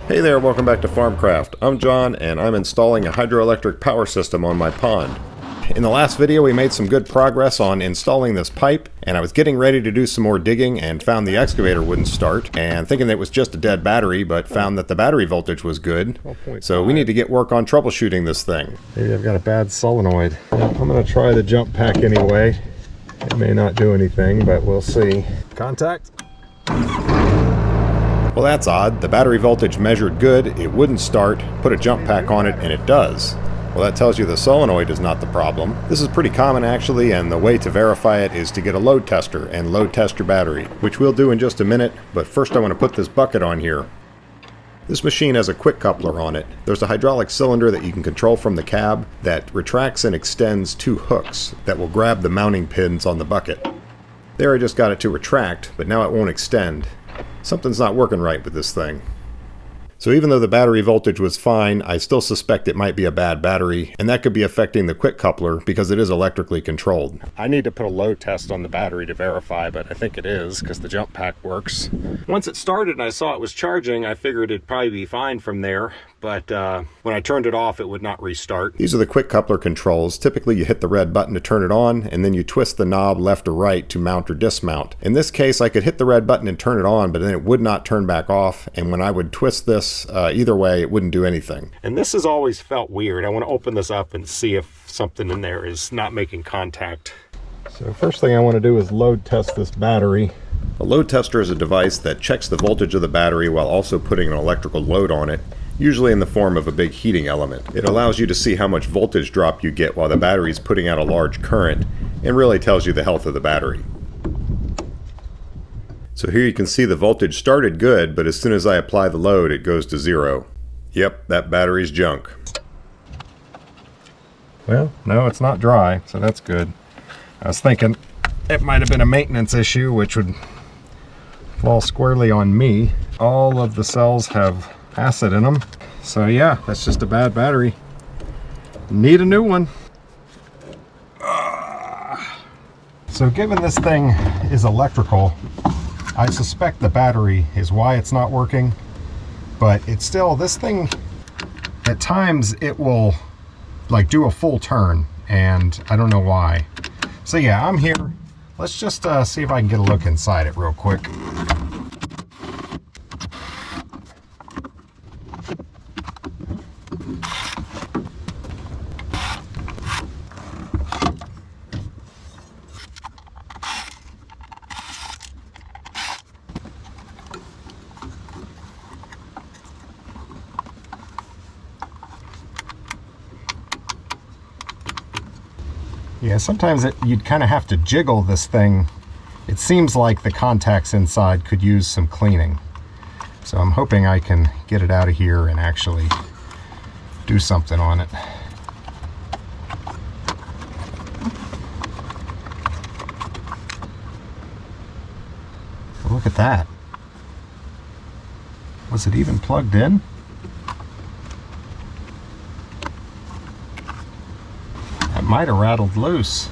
Hey there, welcome back to Farmcraft. I'm John and I'm installing a hydroelectric power system on my pond. In the last video we made some good progress on installing this pipe, and I was getting ready to do some more digging and found the excavator wouldn't start, and thinking that it was just a dead battery, but found that the battery voltage was good. So we need to get work on troubleshooting this thing. Maybe I've got a bad solenoid. I'm going to try the jump pack anyway. It may not do anything, but we'll see. Contact. Well, that's odd. The battery voltage measured good, it wouldn't start, put a jump pack on it, and it does. Well, that tells you the solenoid is not the problem. This is pretty common actually, and the way to verify it is to get a load tester and load test your battery, which we'll do in just a minute, but first I want to put this bucket on here. This machine has a quick coupler on it. There's a hydraulic cylinder that you can control from the cab that retracts and extends two hooks that will grab the mounting pins on the bucket. There, I just got it to retract, but now it won't extend. Something's not working right with this thing. So even though the battery voltage was fine, I still suspect it might be a bad battery, and that could be affecting the quick coupler because it is electrically controlled. I need to put a load test on the battery to verify, but I think it is because the jump pack works. Once it started and I saw it was charging, I figured it'd probably be fine from there, but when I turned it off, it would not restart. These are the quick coupler controls. Typically you hit the red button to turn it on, and then you twist the knob left or right to mount or dismount. In this case, I could hit the red button and turn it on, but then it would not turn back off, and when I would twist this either way, it wouldn't do anything. And this has always felt weird. I want to open this up and see if something in there is not making contact. So first thing I want to do is load test this battery. A load tester is a device that checks the voltage of the battery while also putting an electrical load on it, usually in the form of a big heating element. It allows you to see how much voltage drop you get while the battery is putting out a large current, and really tells you the health of the battery. So here you can see the voltage started good, but as soon as I apply the load, it goes to zero. Yep, that battery's junk. Well, no, it's not dry, so that's good. I was thinking it might have been a maintenance issue, which would fall squarely on me. All of the cells have acid in them, so yeah, that's just a bad battery. Need a new one. So given this thing is electrical, I suspect the battery is why it's not working, but it's still, this thing, at times it will like do a full turn, and I don't know why. So yeah, I'm here. Let's just see if I can get a look inside it real quick. Yeah, sometimes you'd kind of have to jiggle this thing. It seems like the contacts inside could use some cleaning. So I'm hoping I can get it out of here and actually do something on it. Look at that. Was it even plugged in? Might have rattled loose.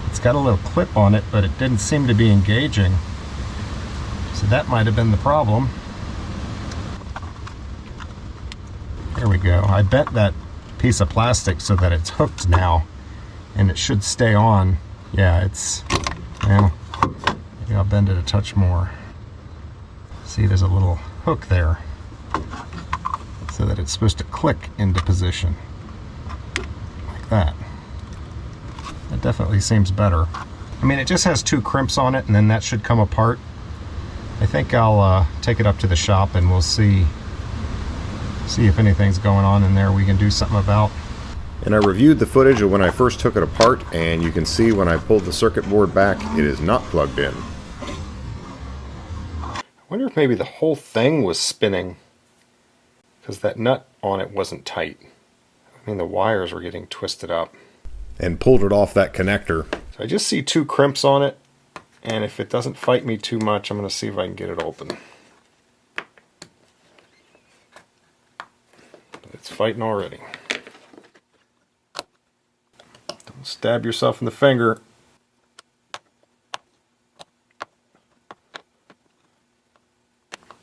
It's got a little clip on it, but it didn't seem to be engaging. So that might have been the problem. There we go. I bent that piece of plastic so that it's hooked now, and it should stay on. Yeah, it's, well, maybe I'll bend it a touch more. See, there's a little hook there so that it's supposed to click into position. That definitely seems better. I mean, it just has two crimps on it, and then that should come apart. I think I'll take it up to the shop and we'll see if anything's going on in there we can do something about. And I reviewed the footage of when I first took it apart, and you can see when I pulled the circuit board back, it is not plugged in. I wonder if maybe the whole thing was spinning because that nut on it wasn't tight. I mean, the wires were getting twisted up. And pulled it off that connector. So I just see two crimps on it, and if it doesn't fight me too much, I'm going to see if I can get it open. But it's fighting already. Don't stab yourself in the finger.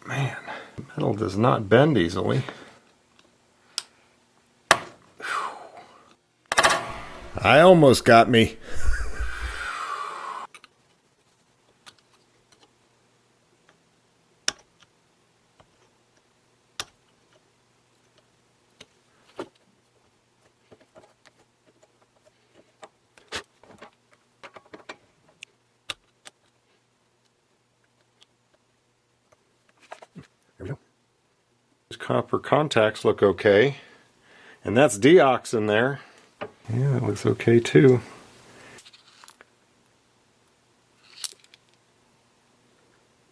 Man, metal does not bend easily. I almost got me. There we go. These copper contacts look okay. And that's deox in there. Yeah, that looks okay too.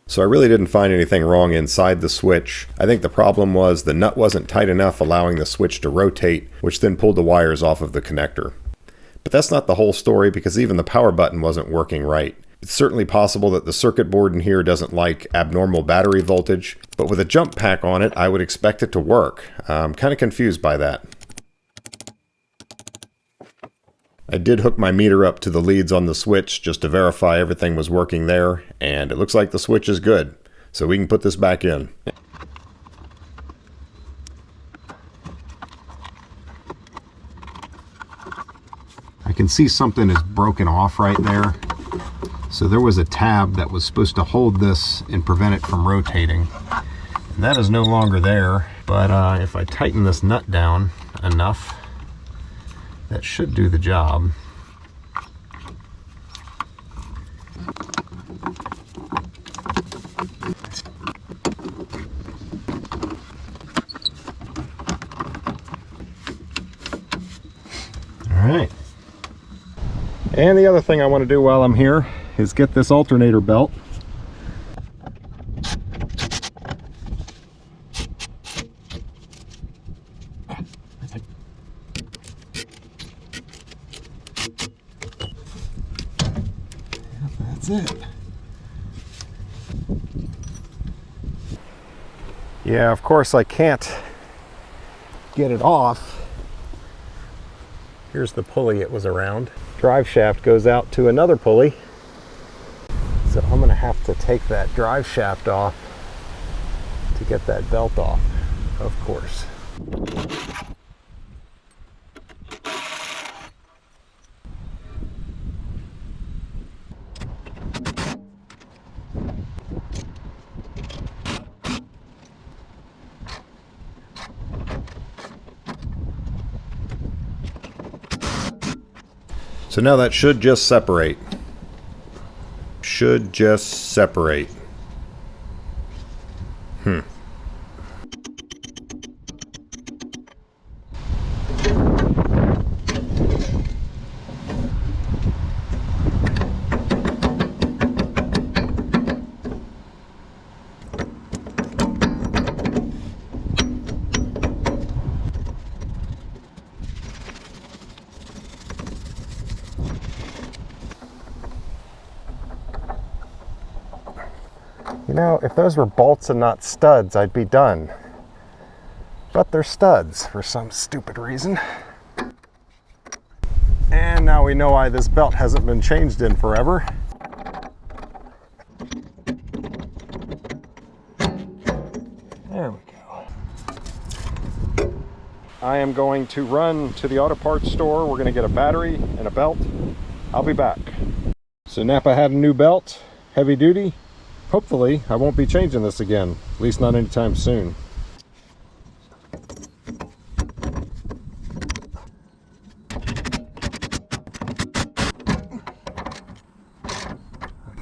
So I really didn't find anything wrong inside the switch. I think the problem was the nut wasn't tight enough, allowing the switch to rotate, which then pulled the wires off of the connector. But that's not the whole story, because even the power button wasn't working right. It's certainly possible that the circuit board in here doesn't like abnormal battery voltage, but with a jump pack on it, I would expect it to work. I'm kind of confused by that. I did hook my meter up to the leads on the switch just to verify everything was working there, and it looks like the switch is good. So we can put this back in. I can see something is broken off right there. So there was a tab that was supposed to hold this and prevent it from rotating. And that is no longer there, but if I tighten this nut down enough, that should do the job. All right. And the other thing I want to do while I'm here is get this alternator belt. That's it. Yeah, of course I can't get it off. Here's the pulley it was around. Drive shaft goes out to another pulley. So I'm going to have to take that drive shaft off to get that belt off, of course. So now that should just separate. Should just separate. You know, if those were bolts and not studs, I'd be done. But they're studs for some stupid reason. And now we know why this belt hasn't been changed in forever. There we go. I am going to run to the auto parts store. We're going to get a battery and a belt. I'll be back. So Napa had a new belt, heavy duty. Hopefully, I won't be changing this again, at least not anytime soon.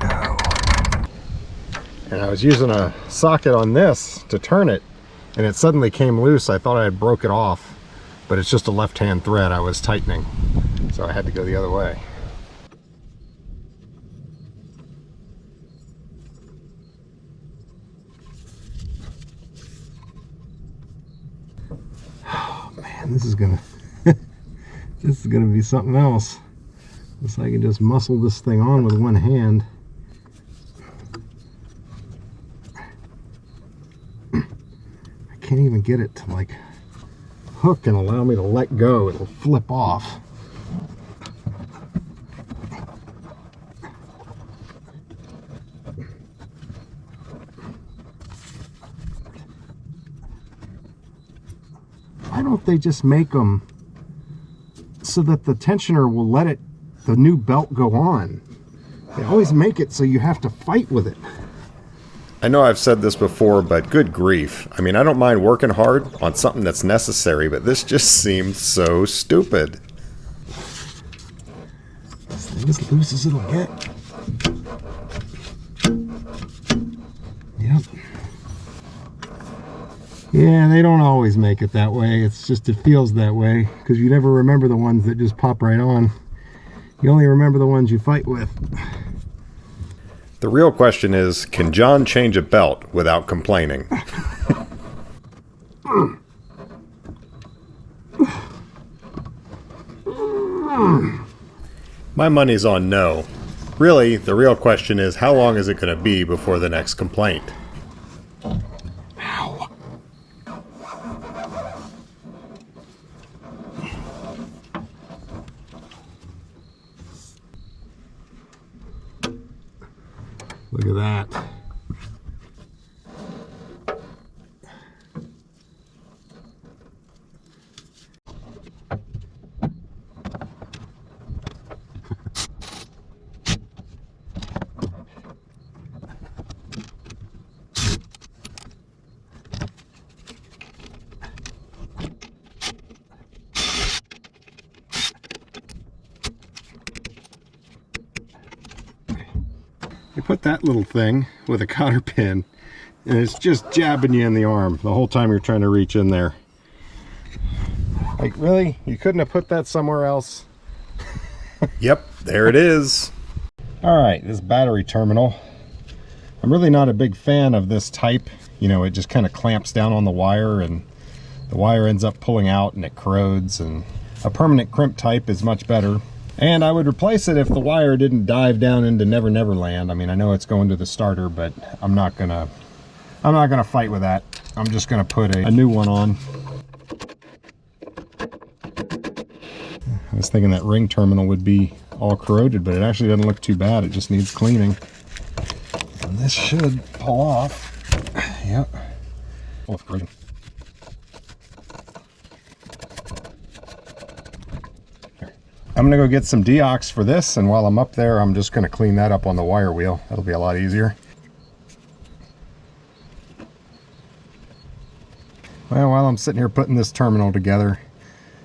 No. And I was using a socket on this to turn it, and it suddenly came loose. I thought I had broke it off, but it's just a left-hand thread I was tightening, so I had to go the other way. This is gonna this is gonna be something else. Unless I can just muscle this thing on with one hand. I can't even get it to like hook and allow me to let go. It'll flip off. don't they just make them so that the tensioner will let the new belt go on? They always make it so you have to fight with it. I know I've said this before, but good grief. I mean, I don't mind working hard on something that's necessary, but this just seems so stupid. This thing as loose as it'll get. Yep. Yeah, they don't always make it that way. It's just, it feels that way because you never remember the ones that just pop right on. You only remember the ones you fight with. The real question is, can John change a belt without complaining? My money's on no. Really, the real question is, how long is it going to be before the next complaint? Ow. Look at that. You put that little thing with a cotter pin and it's just jabbing you in the arm the whole time you're trying to reach in there. Like, really? You couldn't have put that somewhere else? Yep, there it is. Alright, this battery terminal. I'm really not a big fan of this type. You know, it just kind of clamps down on the wire and the wire ends up pulling out and it corrodes, and a permanent crimp type is much better. And I would replace it if the wire didn't dive down into Never Never Land. I mean, I know it's going to the starter, but I'm not gonna fight with that. I'm just gonna put a new one on. I was thinking that ring terminal would be all corroded, but it actually doesn't look too bad. It just needs cleaning. And this should pull off. Yep. Oh, corrosion. I'm gonna go get some deox for this, and while I'm up there, I'm just gonna clean that up on the wire wheel. That'll be a lot easier. Well, while I'm sitting here putting this terminal together,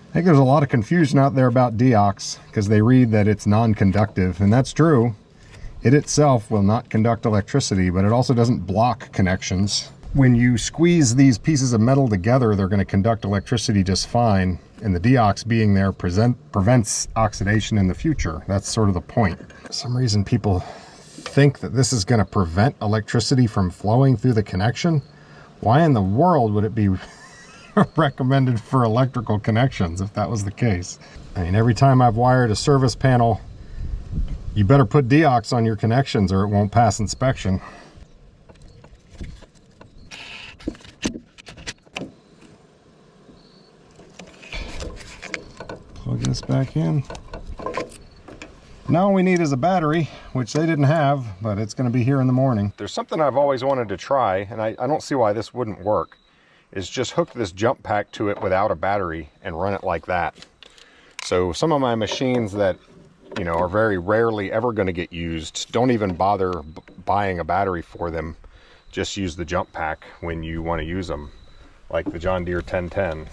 I think there's a lot of confusion out there about deox because they read that it's non-conductive, and that's true. It itself will not conduct electricity, but it also doesn't block connections. When you squeeze these pieces of metal together, they're going to conduct electricity just fine, and the deox being there prevents oxidation in the future. That's sort of the point. For some reason, people think that this is going to prevent electricity from flowing through the connection. Why in the world would it be recommended for electrical connections if that was the case? I mean, every time I've wired a service panel, you better put deox on your connections or it won't pass inspection. Plug this back in. Now all we need is a battery, which they didn't have, but it's going to be here in the morning. There's something I've always wanted to try, and I don't see why this wouldn't work, is just hook this jump pack to it without a battery and run it like that. So some of my machines that, you know, are very rarely ever going to get used, don't even bother buying a battery for them. Just use the jump pack when you want to use them, like the John Deere 1010.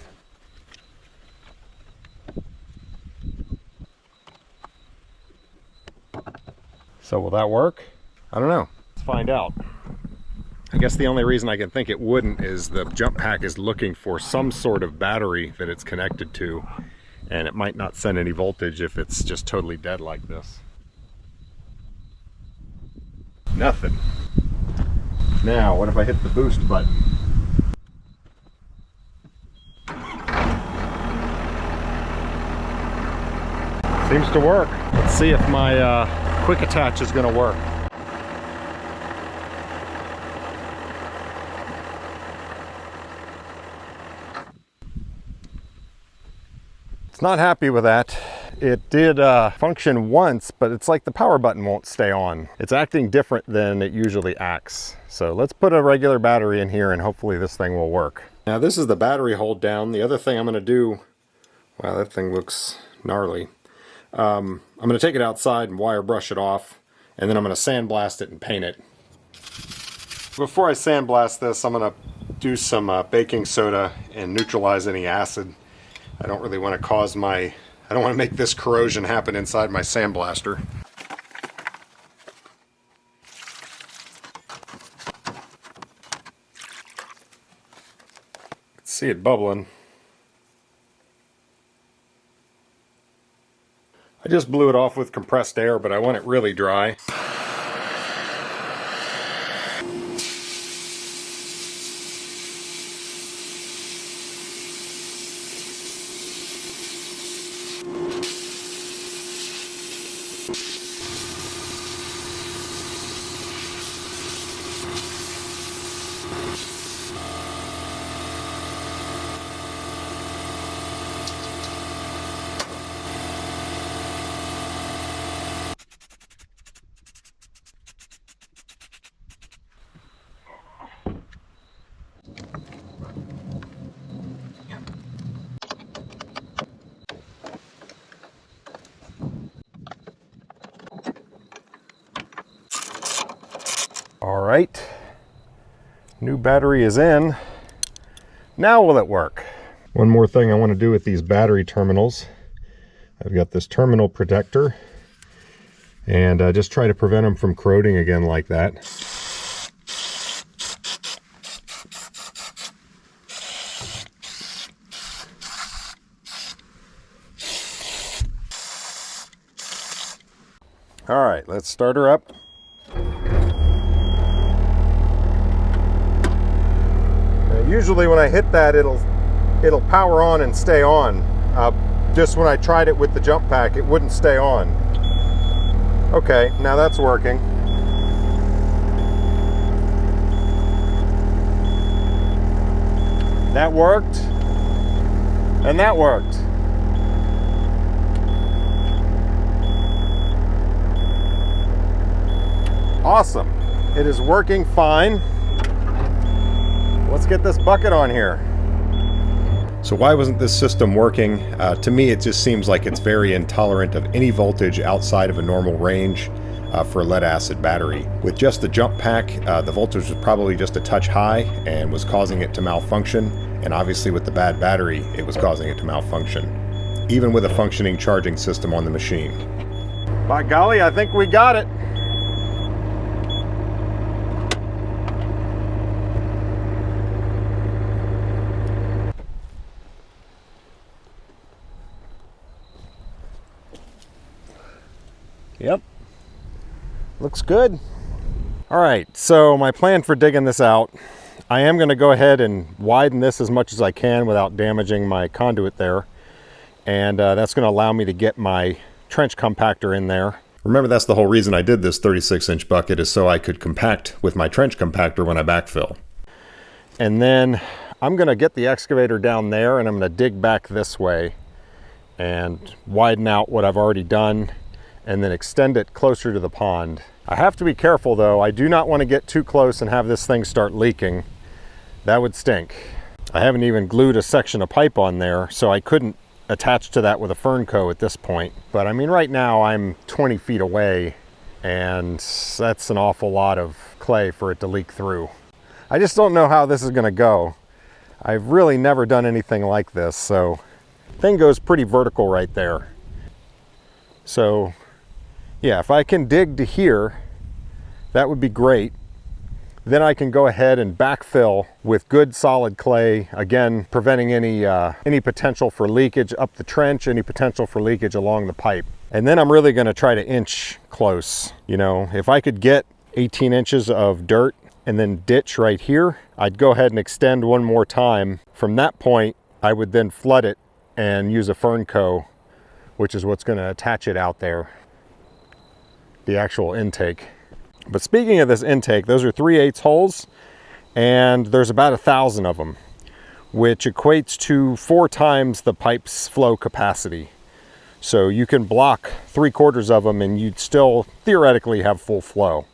So will that work? I don't know. Let's find out. I guess the only reason I can think it wouldn't is the jump pack is looking for some sort of battery that it's connected to, and it might not send any voltage if it's just totally dead like this. Nothing. Now, what if I hit the boost button? Seems to work. Let's see if my quick attach is going to work. It's not happy with that. It did function once, but it's like the power button won't stay on. It's acting different than it usually acts. So let's put a regular battery in here and hopefully this thing will work. Now this is the battery hold down. The other thing I'm going to do, wow, that thing looks gnarly. I'm going to take it outside and wire brush it off, and then I'm going to sandblast it and paint it. Before I sandblast this, I'm going to do some baking soda and neutralize any acid. I don't really want to I don't want to make this corrosion happen inside my sandblaster. See it bubbling. I just blew it off with compressed air, but I want it really dry. All right, new battery is in. Now will it work? One more thing I want to do with these battery terminals. I've got this terminal protector, and just try to prevent them from corroding again like that. All right, let's start her up. Usually when I hit that, it'll power on and stay on. Just when I tried it with the jump pack, it wouldn't stay on. Okay, now that's working. That worked, and that worked. Awesome. It is working fine. Let's get this bucket on here. So why wasn't this system working? To me, it just seems like it's very intolerant of any voltage outside of a normal range for a lead acid battery. With just the jump pack, the voltage was probably just a touch high and was causing it to malfunction. And obviously with the bad battery, it was causing it to malfunction, even with a functioning charging system on the machine. By golly, I think we got it. Yep, looks good. All right, so my plan for digging this out, I am going to go ahead and widen this as much as I can without damaging my conduit there. And that's going to allow me to get my trench compactor in there. Remember, that's the whole reason I did this 36-inch bucket, is so I could compact with my trench compactor when I backfill. And then I'm going to get the excavator down there, and I'm going to dig back this way and widen out what I've already done, and then extend it closer to the pond. I have to be careful though. I do not want to get too close and have this thing start leaking. That would stink. I haven't even glued a section of pipe on there, so I couldn't attach to that with a Fernco at this point. But I mean, right now I'm 20 feet away, and that's an awful lot of clay for it to leak through. I just don't know how this is gonna go. I've really never done anything like this, so thing goes pretty vertical right there. So yeah, if I can dig to here, that would be great. Then I can go ahead and backfill with good solid clay, again, preventing any potential for leakage up the trench, any potential for leakage along the pipe. And then I'm really gonna try to inch close. You know, if I could get 18 inches of dirt and then ditch right here, I'd go ahead and extend one more time. From that point, I would then flood it and use a Fernco, which is what's gonna attach it out there, the actual intake. But speaking of this intake, those are 3/8 holes, and there's about 1,000 of them, which equates to 4 times the pipe's flow capacity. So you can block 3/4 of them and you'd still theoretically have full flow.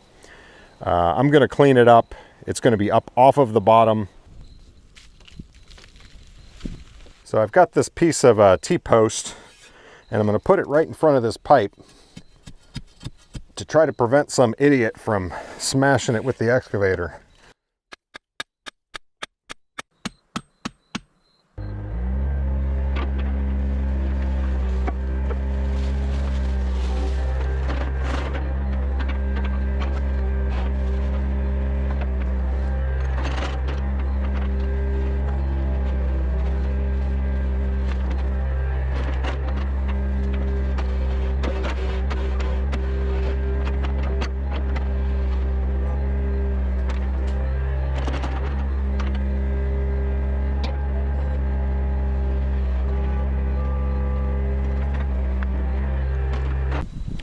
I'm gonna clean it up. It's gonna be up off of the bottom. So I've got this piece of T-post, and I'm going to put it right in front of this pipe to try to prevent some idiot from smashing it with the excavator.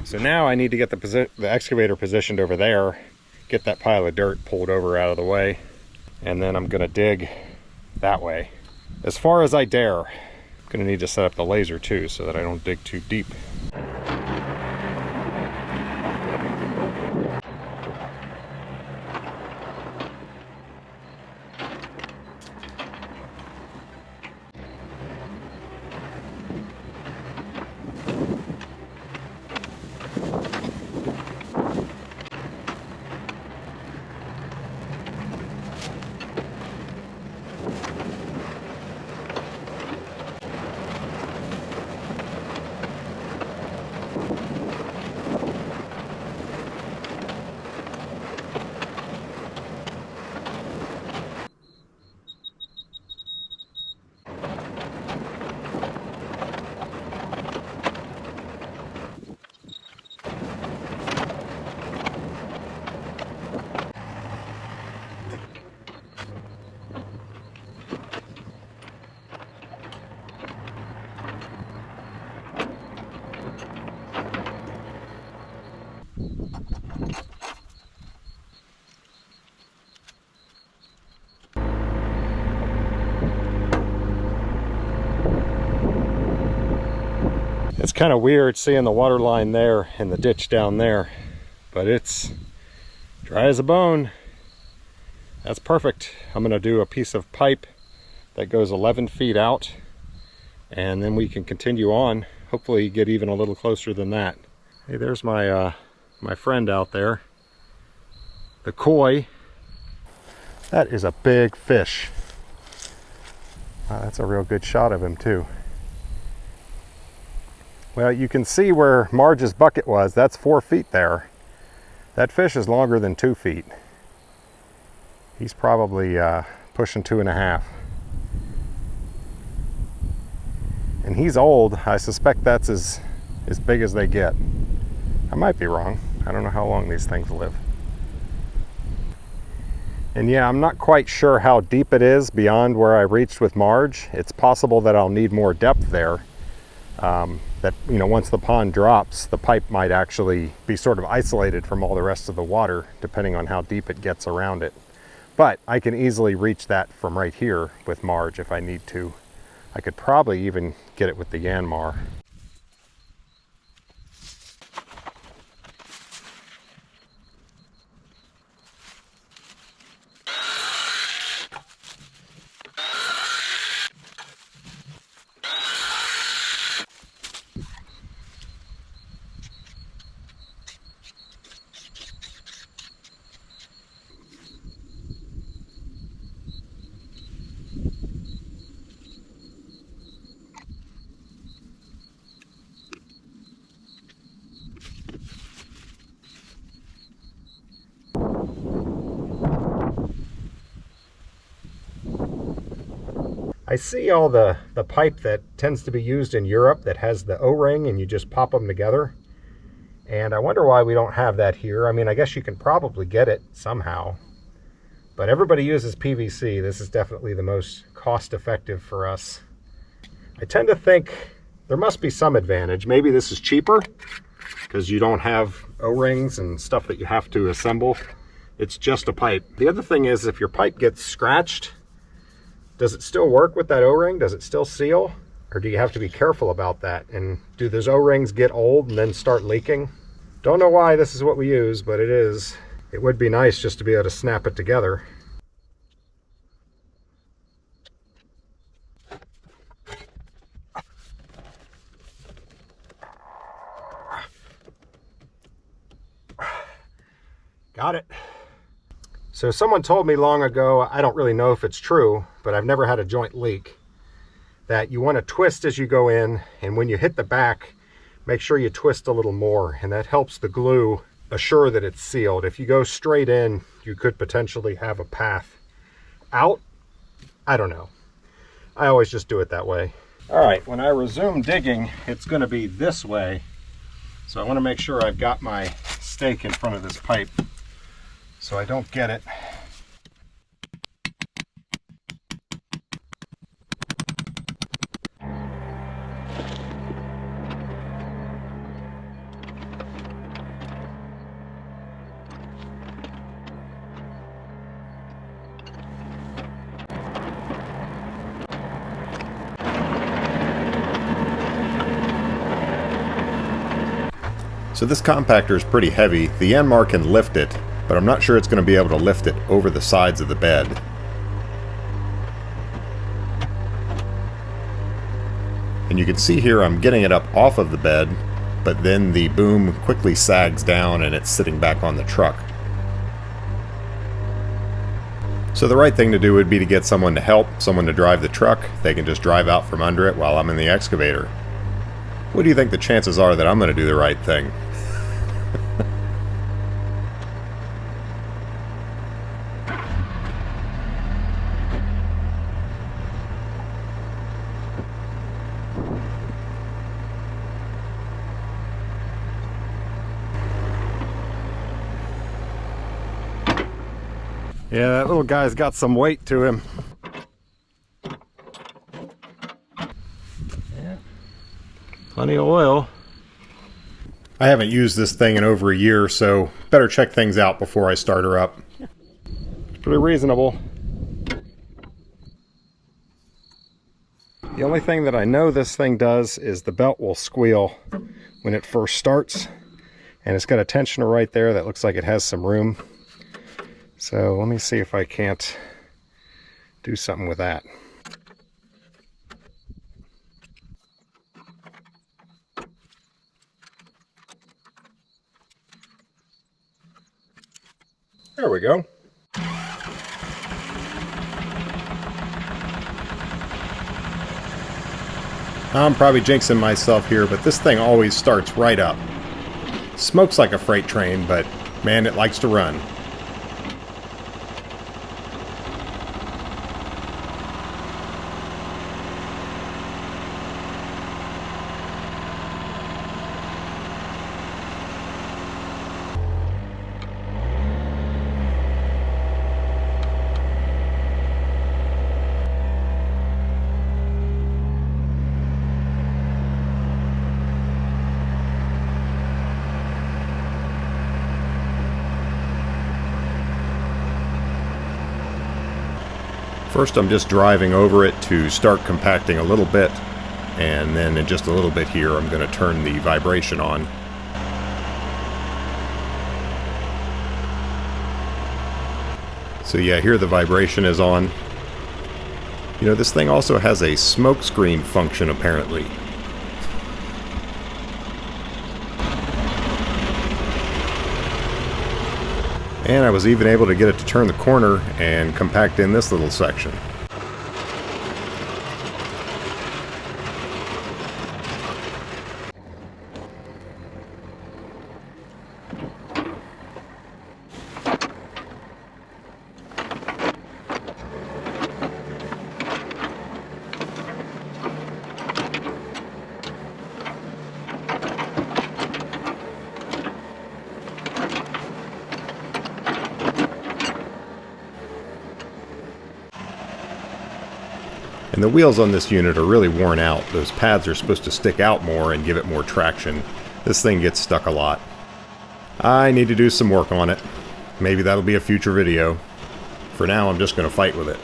So now I need to get the excavator positioned over there, get that pile of dirt pulled over out of the way, and then I'm gonna dig that way as far as I dare. I'm gonna need to set up the laser too so that I don't dig too deep. It's kind of weird seeing the water line there and the ditch down there, but it's dry as a bone. That's perfect. I'm going to do a piece of pipe that goes 11 feet out, and then we can continue on, hopefully get even a little closer than that. Hey, there's my my friend out there, the koi. That is a big fish. Wow, that's a real good shot of him too. Well, you can see where Marge's bucket was. That's 4 feet there. That fish is longer than 2 feet. He's probably pushing 2.5. And he's old. I suspect that's as big as they get. I might be wrong. I don't know how long these things live. And yeah, I'm not quite sure how deep it is beyond where I reached with Marge. It's possible that I'll need more depth there. That, you know, once the pond drops, the pipe might actually be sort of isolated from all the rest of the water, depending on how deep it gets around it. But I can easily reach that from right here with Marge if I need to. I could probably even get it with the Yanmar. I see all the pipe that tends to be used in Europe that has the O-ring and you just pop them together. And I wonder why we don't have that here. I mean, I guess you can probably get it somehow. But everybody uses PVC. This is definitely the most cost-effective for us. I tend to think there must be some advantage. Maybe this is cheaper because you don't have O-rings and stuff that you have to assemble. It's just a pipe. The other thing is, if your pipe gets scratched, does it still work with that O-ring? Does it still seal? Or do you have to be careful about that? And do those O-rings get old and then start leaking? Don't know why this is what we use, but it is. It would be nice just to be able to snap it together. Got it. So someone told me long ago, I don't really know if it's true, but I've never had a joint leak, that you want to twist as you go in, and when you hit the back, make sure you twist a little more, and that helps the glue assure that it's sealed. If you go straight in, you could potentially have a path out. I don't know. I always just do it that way. All right, when I resume digging, it's going to be this way. So I want to make sure I've got my stake in front of this pipe so I don't get it. So this compactor is pretty heavy. The Yanmar can lift it, but I'm not sure it's going to be able to lift it over the sides of the bed. And you can see here I'm getting it up off of the bed, but then the boom quickly sags down and it's sitting back on the truck. So the right thing to do would be to get someone to help, someone to drive the truck. They can just drive out from under it while I'm in the excavator. What do you think the chances are that I'm going to do the right thing? Yeah, that little guy's got some weight to him. Yeah. Plenty of oil. I haven't used this thing in over a year, so better check things out before I start her up. It's pretty reasonable. The only thing that I know this thing does is the belt will squeal when it first starts, and it's got a tensioner right there that looks like it has some room. So let me see if I can't do something with that. There we go. I'm probably jinxing myself here, but this thing always starts right up. Smokes like a freight train, but man, it likes to run. First I'm just driving over it to start compacting a little bit, and then in just a little bit here I'm going to turn the vibration on. So yeah, here the vibration is on. You know, this thing also has a smoke screen function apparently. And I was even able to get it to turn the corner and compact in this little section. And the wheels on this unit are really worn out. Those pads are supposed to stick out more and give it more traction. This thing gets stuck a lot. I need to do some work on it. Maybe that'll be a future video. For now, I'm just going to fight with it.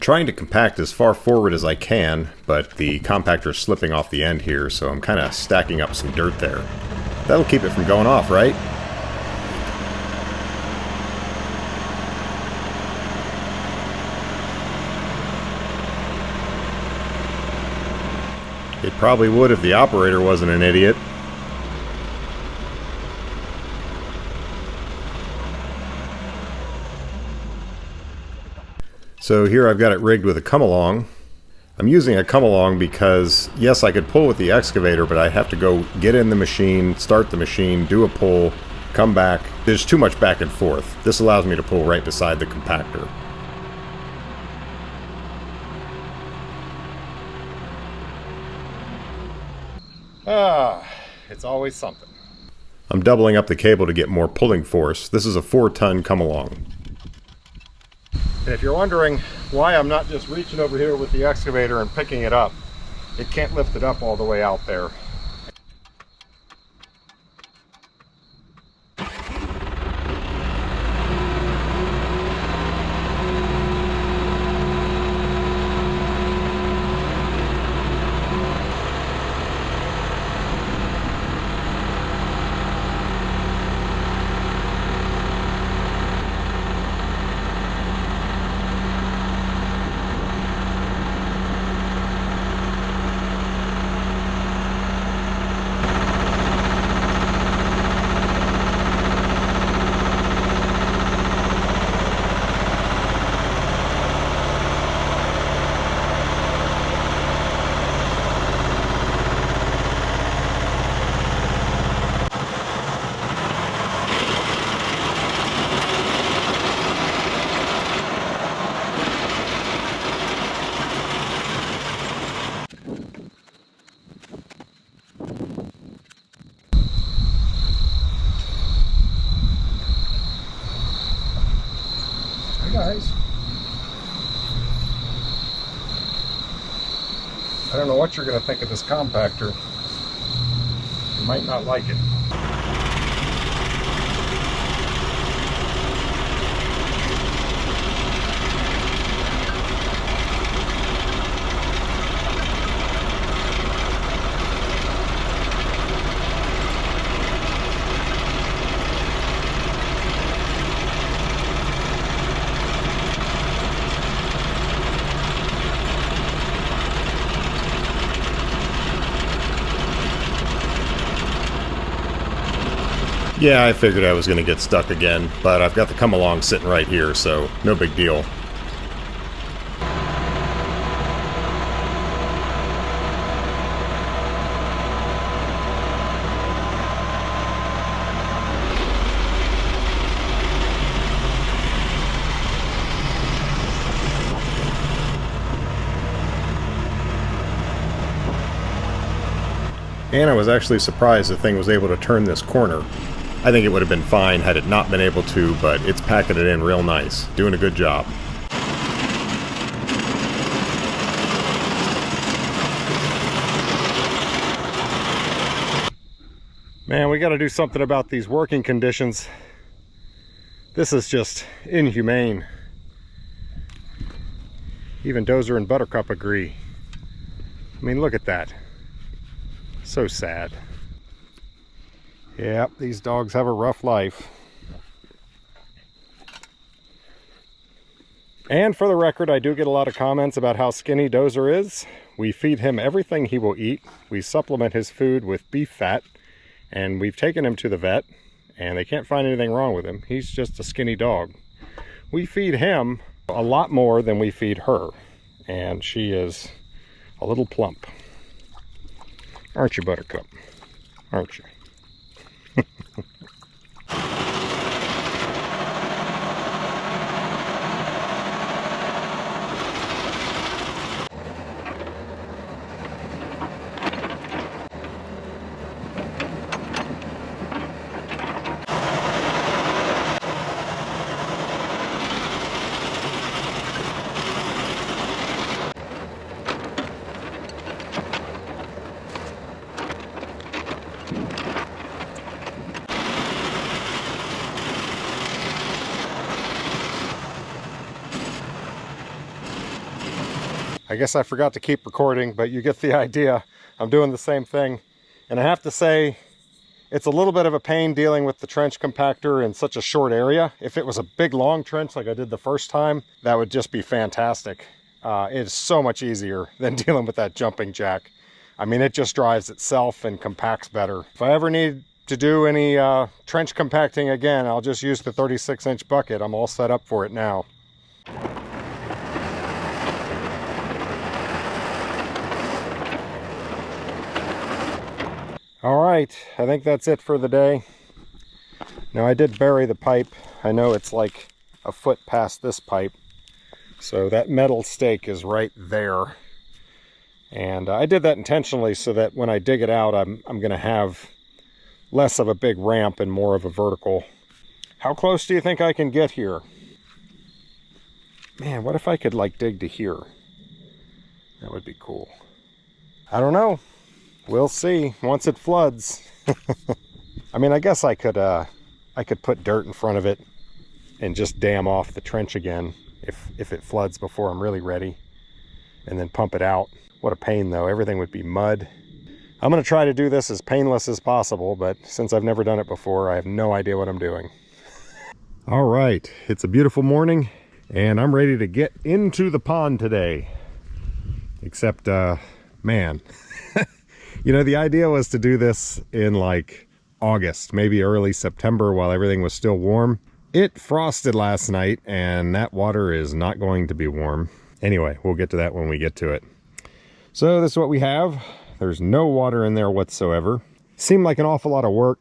trying to compact as far forward as I can, but the compactor is slipping off the end here, so I'm kind of stacking up some dirt there. That'll keep it from going off, right? It probably would if the operator wasn't an idiot. So here I've got it rigged with a come-along. I'm using a come-along because, yes, I could pull with the excavator, but I have to go get in the machine, start the machine, do a pull, come back. There's too much back and forth. This allows me to pull right beside the compactor. It's always something. I'm doubling up the cable to get more pulling force. This is a 4-ton come-along. And if you're wondering why I'm not just reaching over here with the excavator and picking it up, it can't lift it up all the way out there. Guys, I don't know what you're going to think of this compactor. You might not like it. Yeah, I figured I was going to get stuck again, but I've got the come-along sitting right here, so no big deal. And I was actually surprised the thing was able to turn this corner. I think it would have been fine had it not been able to, but it's packing it in real nice. Doing a good job. Man, we got to do something about these working conditions. This is just inhumane. Even Dozer and Buttercup agree. I mean, look at that. So sad. Yep, these dogs have a rough life. And for the record, I do get a lot of comments about how skinny Dozer is. We feed him everything he will eat. We supplement his food with beef fat. And we've taken him to the vet, and they can't find anything wrong with him. He's just a skinny dog. We feed him a lot more than we feed her. And she is a little plump. Aren't you, Buttercup? Aren't you? I guess I forgot to keep recording, but you get the idea. I'm doing the same thing. And I have to say, it's a little bit of a pain dealing with the trench compactor in such a short area. If it was a big long trench like I did the first time, that would just be fantastic. It is so much easier than dealing with that jumping jack. I mean, it just drives itself and compacts better. If I ever need to do any trench compacting again, I'll just use the 36-inch bucket. I'm all set up for it now. All right, I think that's it for the day. Now, I did bury the pipe. I know it's like a foot past this pipe. So that metal stake is right there. And I did that intentionally so that when I dig it out, I'm going to have less of a big ramp and more of a vertical. How close do you think I can get here? Man, what if I could like dig to here? That would be cool. I don't know. We'll see once it floods. I mean, I guess I could put dirt in front of it and just dam off the trench again if it floods before I'm really ready, and then pump it out. What a pain though. Everything would be mud. I'm going to try to do this as painless as possible, but since I've never done it before, I have no idea what I'm doing. All right, it's a beautiful morning and I'm ready to get into the pond today. Except, man, you know, the idea was to do this in like August, maybe early September while everything was still warm. It frosted last night and that water is not going to be warm. Anyway, we'll get to that when we get to it. So this is what we have. There's no water in there whatsoever. Seemed like an awful lot of work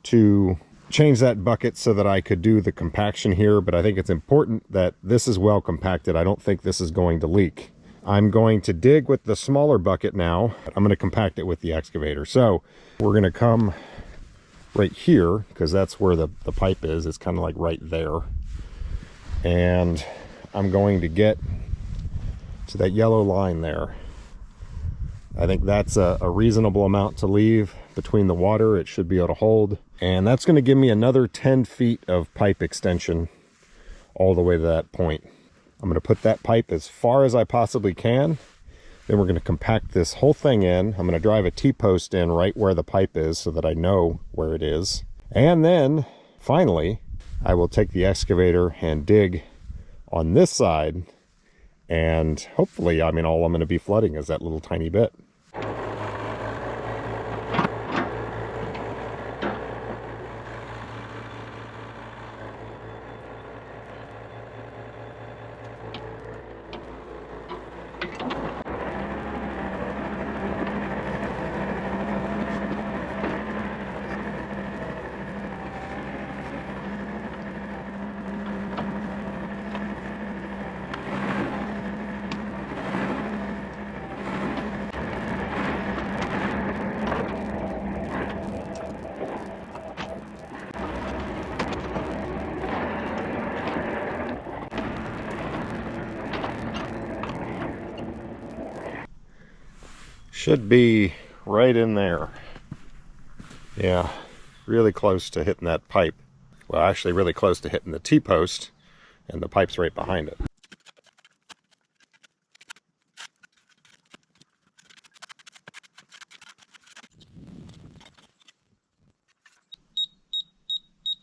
to change that bucket so that I could do the compaction here, but I think it's important that this is well compacted. I don't think this is going to leak. I'm going to dig with the smaller bucket now. I'm going to compact it with the excavator. So we're going to come right here because that's where the pipe is. It's kind of like right there. And I'm going to get to that yellow line there. I think that's a reasonable amount to leave between the water. It should be able to hold. And that's going to give me another 10 feet of pipe extension all the way to that point. I'm going to put that pipe as far as I possibly can. Then we're going to compact this whole thing in. I'm going to drive a T-post in right where the pipe is so that I know where it is. And then, finally, I will take the excavator and dig on this side. And hopefully, I mean, all I'm going to be flooding is that little tiny bit. Should be right in there. Yeah, really close to hitting that pipe. Well, actually really close to hitting the T-post, and the pipe's right behind it.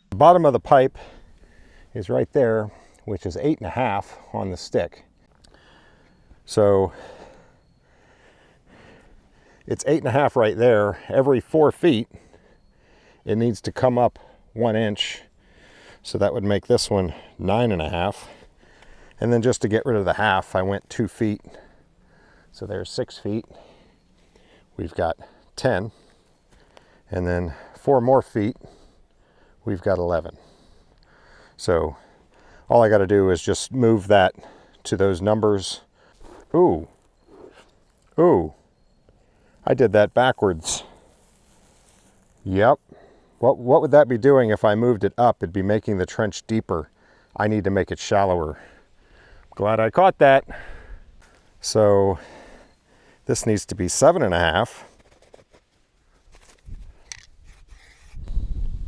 The bottom of the pipe is right there, which is 8.5 on the stick. So it's 8.5 right there. Every 4 feet, it needs to come up 1 inch. So that would make this one 9.5. And then just to get rid of the half, I went 2 feet. So there's 6 feet. We've got 10. And then 4 more feet, we've got 11. So all I got to do is just move that to those numbers. Ooh. Ooh. I did that backwards. Yep. What would that be doing if I moved it up? It'd be making the trench deeper. I need to make it shallower. Glad I caught that. So this needs to be 7.5.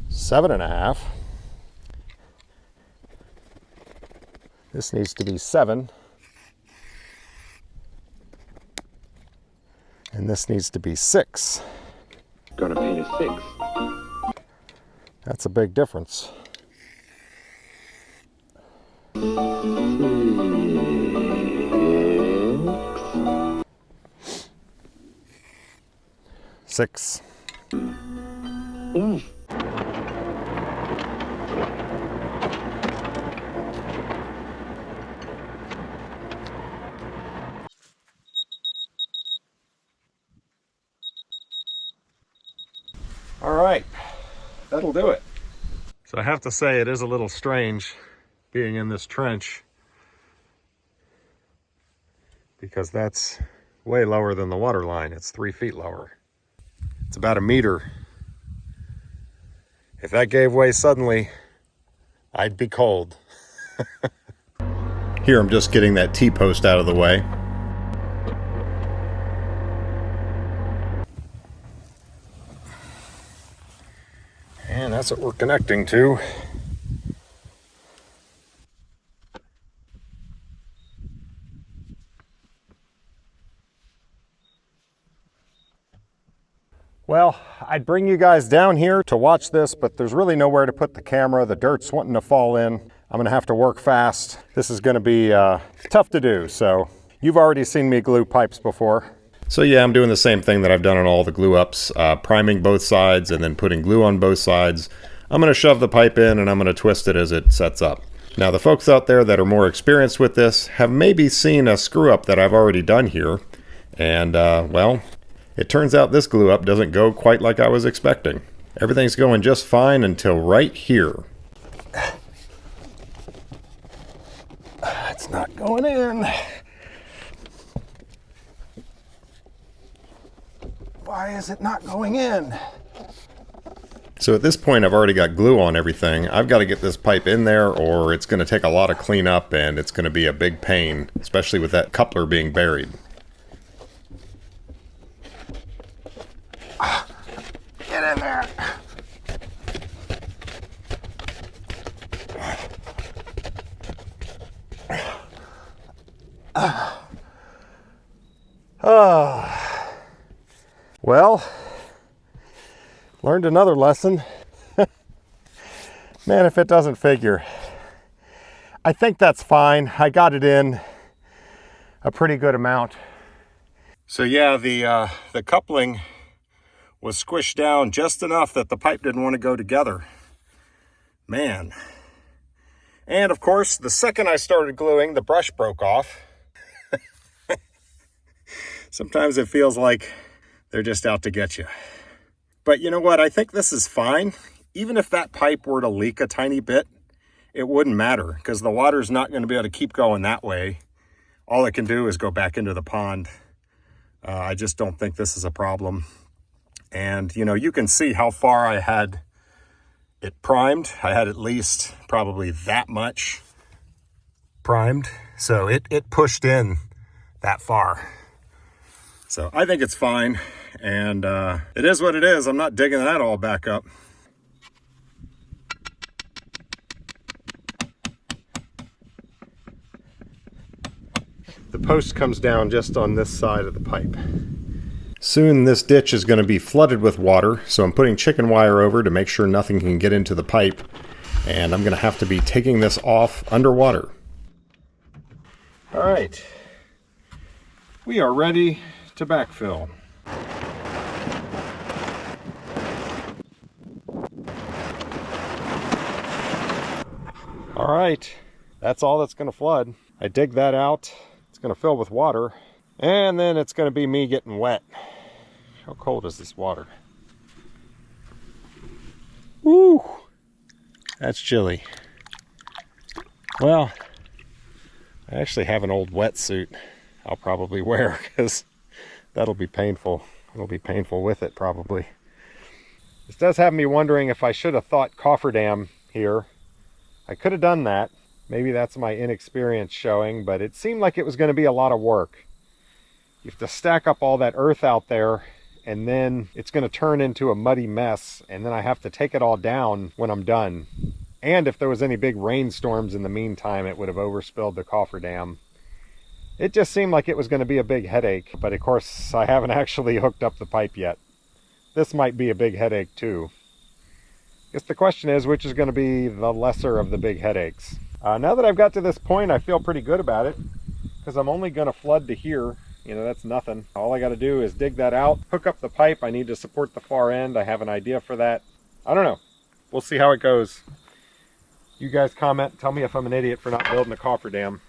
7.5. This needs to be 7. And this needs to be 6. Got a paint of 6. That's a big difference. Six. All right, that'll do it. So I have to say it is a little strange being in this trench because that's way lower than the water line. It's 3 feet lower. It's about 1 meter. If that gave way suddenly, I'd be cold. Here I'm just getting that T-post out of the way. And that's what we're connecting to. Well, I'd bring you guys down here to watch this, but there's really nowhere to put the camera. The dirt's wanting to fall in. I'm gonna have to work fast. This is gonna be tough to do, so you've already seen me glue pipes before. So yeah, I'm doing the same thing that I've done on all the glue ups, priming both sides and then putting glue on both sides. I'm gonna shove the pipe in and I'm gonna twist it as it sets up. Now the folks out there that are more experienced with this have maybe seen a screw up that I've already done here. And well, it turns out this glue up doesn't go quite like I was expecting. Everything's going just fine until right here. It's not going in. Why is it not going in? So at this point I've already got glue on everything. I've got to get this pipe in there or it's going to take a lot of cleanup and it's going to be a big pain, especially with that coupler being buried. Get in there. Well, learned another lesson. Man, if it doesn't figure. I think that's fine. I got it in a pretty good amount. So yeah, the coupling was squished down just enough that the pipe didn't want to go together. Man. And of course, the second I started gluing, the brush broke off. Sometimes it feels like they're just out to get you. But you know what? I think this is fine. Even if that pipe were to leak a tiny bit, it wouldn't matter because the water's not going to be able to keep going that way. All it can do is go back into the pond. I just don't think this is a problem. And, you know, you can see how far I had it primed. I had at least probably that much primed. So it pushed in that far. So I think it's fine. And it is what it is. I'm not digging that all back up. The post comes down just on this side of the pipe. Soon this ditch is going to be flooded with water, so I'm putting chicken wire over to make sure nothing can get into the pipe, and I'm going to have to be taking this off underwater. All right, we are ready to backfill. All right, that's all that's going to flood. I dig that out, it's going to fill with water, and then it's going to be me getting wet. How cold is this water? Woo! That's chilly. Well, I actually have an old wetsuit I'll probably wear because that'll be painful. It'll be painful with it probably. This does have me wondering if I should have thought cofferdam here. I could have done that. Maybe that's my inexperience showing, but it seemed like it was going to be a lot of work. You have to stack up all that earth out there, and then it's going to turn into a muddy mess, and then I have to take it all down when I'm done. And if there was any big rainstorms in the meantime, it would have overspilled the cofferdam. It just seemed like it was going to be a big headache, but of course I haven't actually hooked up the pipe yet. This might be a big headache too. I guess the question is, which is going to be the lesser of the big headaches? Now that I've got to this point, I feel pretty good about it, because I'm only going to flood to here. You know, that's nothing. All I got to do is dig that out, hook up the pipe. I need to support the far end. I have an idea for that. I don't know. We'll see how it goes. You guys comment, tell me if I'm an idiot for not building a cofferdam.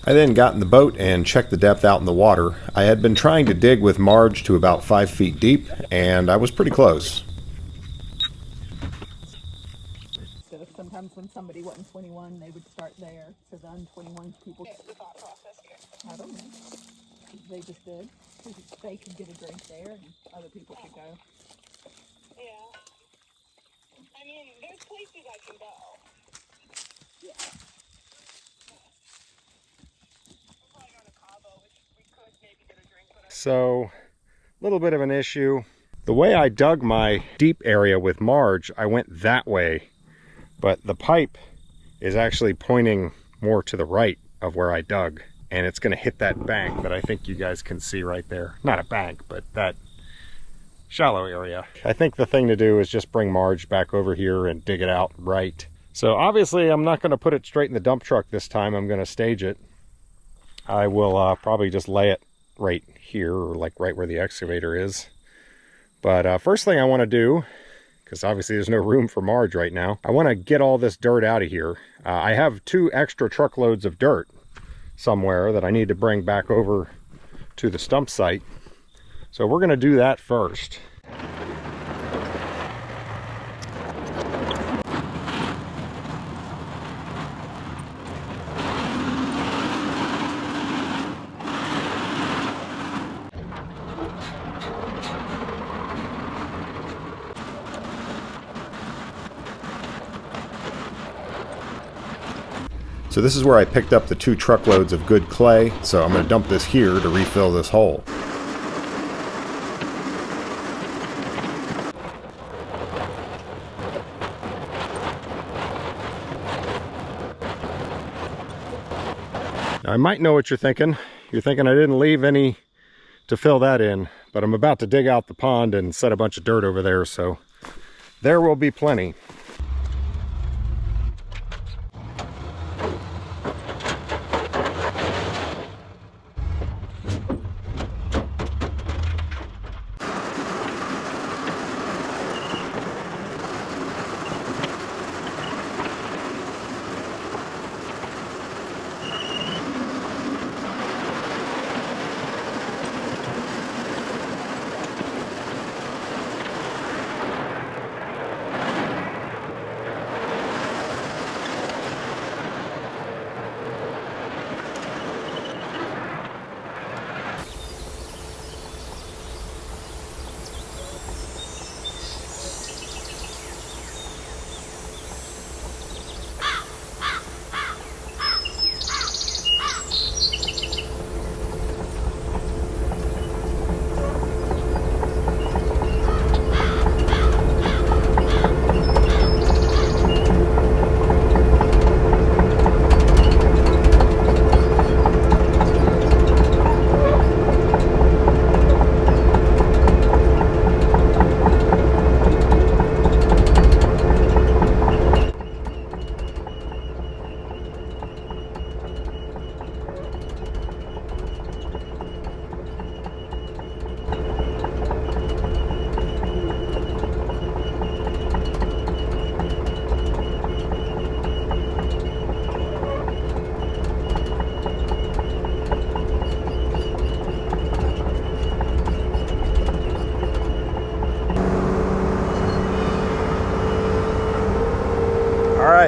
I then got in the boat and checked the depth out in the water. I had been trying to dig with Marge to about 5 feet deep, and I was pretty close. So sometimes when somebody wasn't 21, they would start there. So the un-21 people. The thought process here. I don't know. They just did. They could get a drink there, and other people could go. Yeah. I mean, there's places I can go. Yeah. We're probably going to Cabo, which we could maybe get a drink, but So, a little bit of an issue. The way I dug my deep area with Marge, I went that way, but the pipe is actually pointing more to the right of where I dug, and it's going to hit that bank that I think you guys can see right there. Not a bank, but that shallow area. I think the thing to do is just bring Marge back over here and dig it out right. So obviously I'm not going to put it straight in the dump truck this time. I'm going to stage it. I will probably just lay it right here, or like right where the excavator is. But first thing I want to do, because obviously there's no room for Marge right now, I want to get all this dirt out of here. I have 2 extra truckloads of dirt somewhere that I need to bring back over to the stump site. So we're going to do that first. So this is where I picked up the 2 truckloads of good clay, so I'm going to dump this here to refill this hole. Now, I might know what you're thinking. You're thinking I didn't leave any to fill that in, but I'm about to dig out the pond and set a bunch of dirt over there, so there will be plenty.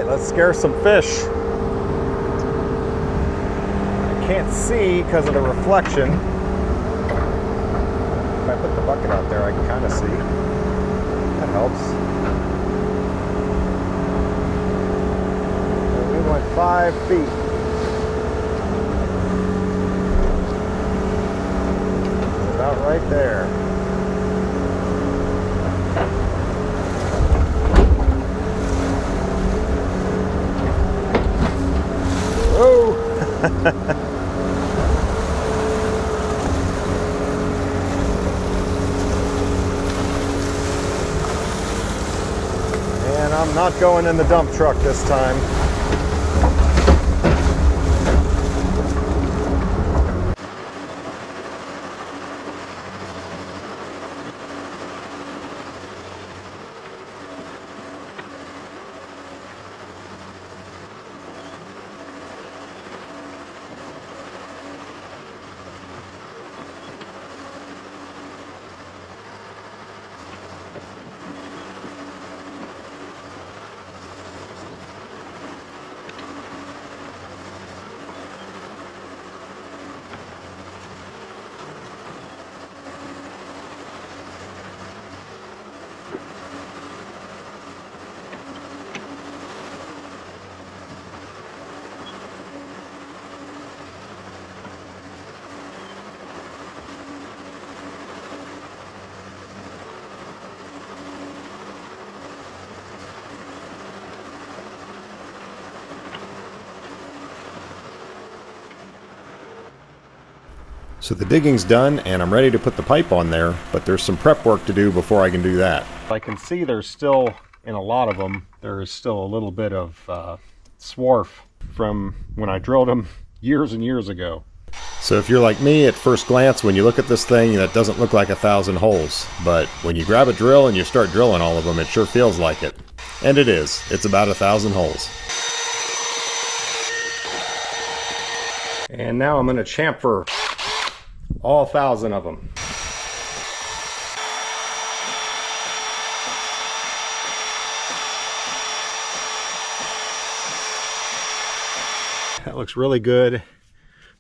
right, let's scare some fish. I can't see because of the reflection. If I put the bucket out there, I can kind of see. That helps. And we went 5 feet. It's about right there. Whoa! And I'm not going in the dump truck this time. So the digging's done and I'm ready to put the pipe on there, but there's some prep work to do before I can do that. I can see there's still, in a lot of them, there is still a little bit of swarf from when I drilled them years and years ago. So if you're like me, at first glance, when you look at this thing, that doesn't look like 1,000 holes. But when you grab a drill and you start drilling all of them, it sure feels like it. And it is. It's about 1,000 holes. And now I'm going to chamfer all 1,000 of them. That looks really good.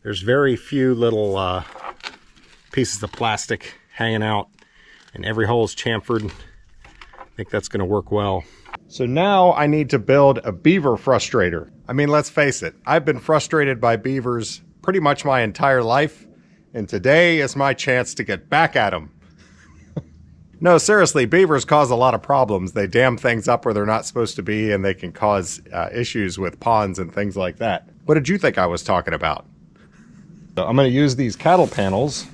There's very few little pieces of plastic hanging out, and every hole is chamfered. I think that's going to work well. So now I need to build a beaver frustrator. I mean, let's face it, I've been frustrated by beavers pretty much my entire life, and today is my chance to get back at them. No, seriously, beavers cause a lot of problems. They dam things up where they're not supposed to be, and they can cause issues with ponds and things like that. What did you think I was talking about? So I'm going to use these cattle panels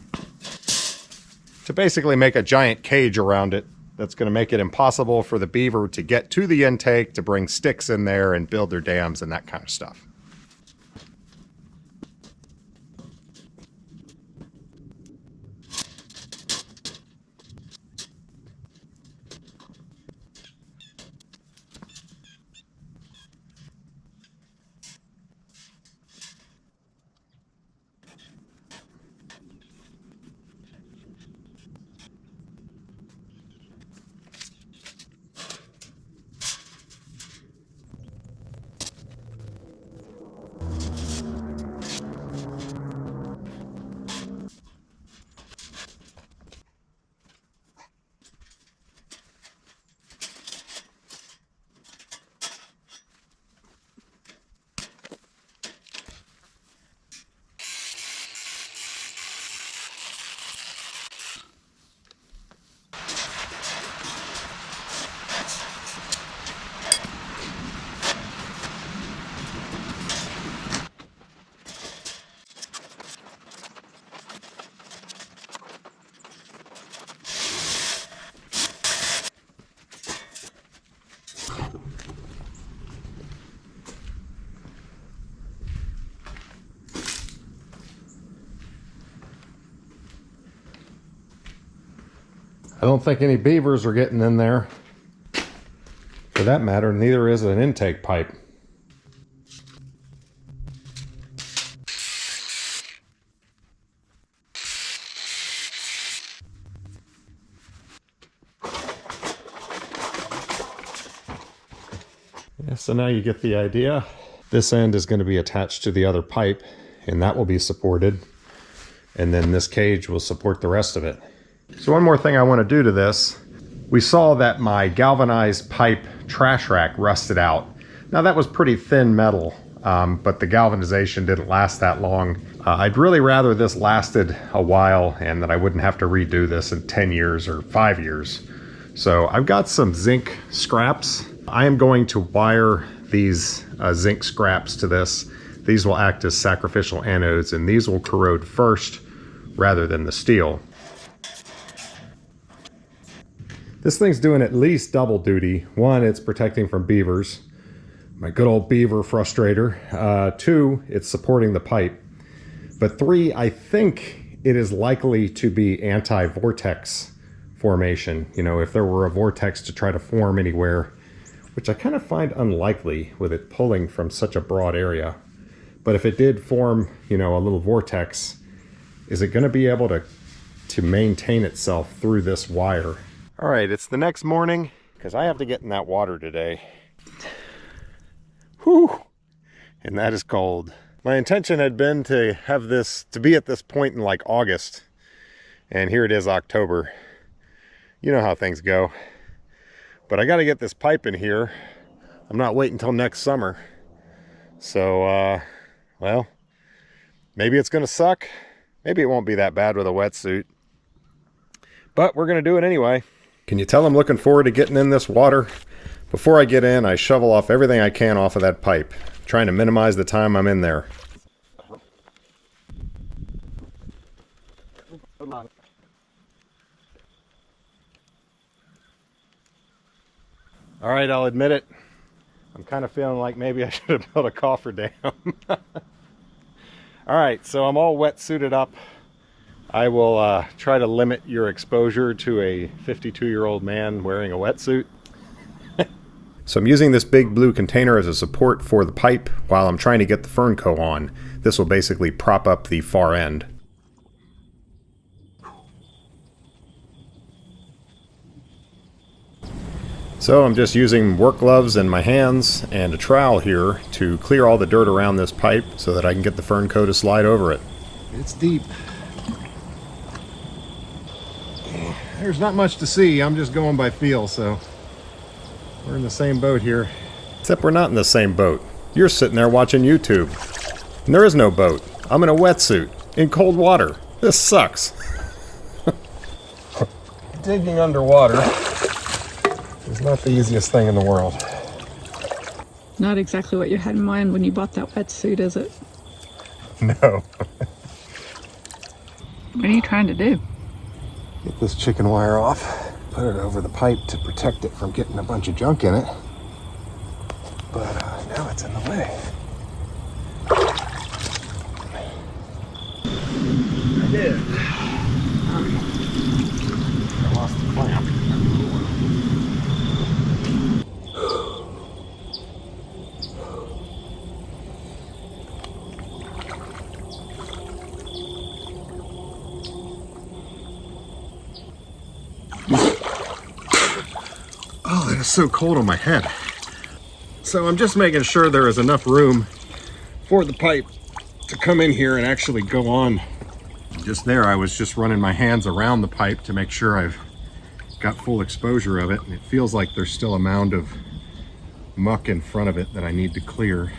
to basically make a giant cage around it that's going to make it impossible for the beaver to get to the intake, to bring sticks in there and build their dams and that kind of stuff. I don't think any beavers are getting in there. For that matter, neither is an intake pipe. Yeah, so now you get the idea. This end is going to be attached to the other pipe, and that will be supported. And then this cage will support the rest of it. So one more thing I want to do to this. We saw that my galvanized pipe trash rack rusted out. Now that was pretty thin metal, but the galvanization didn't last that long. I'd really rather this lasted a while and that I wouldn't have to redo this in 10 years or 5 years. So I've got some zinc scraps. I am going to wire these zinc scraps to this. These will act as sacrificial anodes, and these will corrode first rather than the steel. This thing's doing at least double duty. One, it's protecting from beavers, my good old beaver frustrator. Two, it's supporting the pipe. But three, I think it is likely to be anti-vortex formation. You know, if there were a vortex to try to form anywhere, which I kind of find unlikely with it pulling from such a broad area. But if it did form, you know, a little vortex, is it going to be able to maintain itself through this wire? All right, it's the next morning because I have to get in that water today. Whew, and that is cold. My intention had been to have this, to be at this point in like August, and here it is October. You know how things go. But I got to get this pipe in here. I'm not waiting until next summer. So, well, maybe it's going to suck. Maybe it won't be that bad with a wetsuit. But we're going to do it anyway. Can you tell I'm looking forward to getting in this water? Before I get in, I shovel off everything I can off of that pipe, trying to minimize the time I'm in there. All right, I'll admit it. I'm kind of feeling like maybe I should have built a cofferdam. All right, so I'm all wetsuited up. I will try to limit your exposure to a 52-year-old man wearing a wetsuit. So I'm using this big blue container as a support for the pipe while I'm trying to get the Fernco on. This will basically prop up the far end. So I'm just using work gloves and my hands and a trowel here to clear all the dirt around this pipe so that I can get the Fernco to slide over it. It's deep. There's not much to see. I'm just going by feel, so we're in the same boat here. Except we're not in the same boat. You're sitting there watching YouTube. And there is no boat. I'm in a wetsuit in cold water. This sucks. Digging underwater is not the easiest thing in the world. Not exactly what you had in mind when you bought that wetsuit, is it? No. What are you trying to do? Get this chicken wire off, put it over the pipe to protect it from getting a bunch of junk in it. But now it's in the way. I did. I lost the clamp. Oh, that is so cold on my head. So I'm just making sure there is enough room for the pipe to come in here and actually go on. Just there, I was just running my hands around the pipe to make sure I've got full exposure of it. And it feels like there's still a mound of muck in front of it that I need to clear.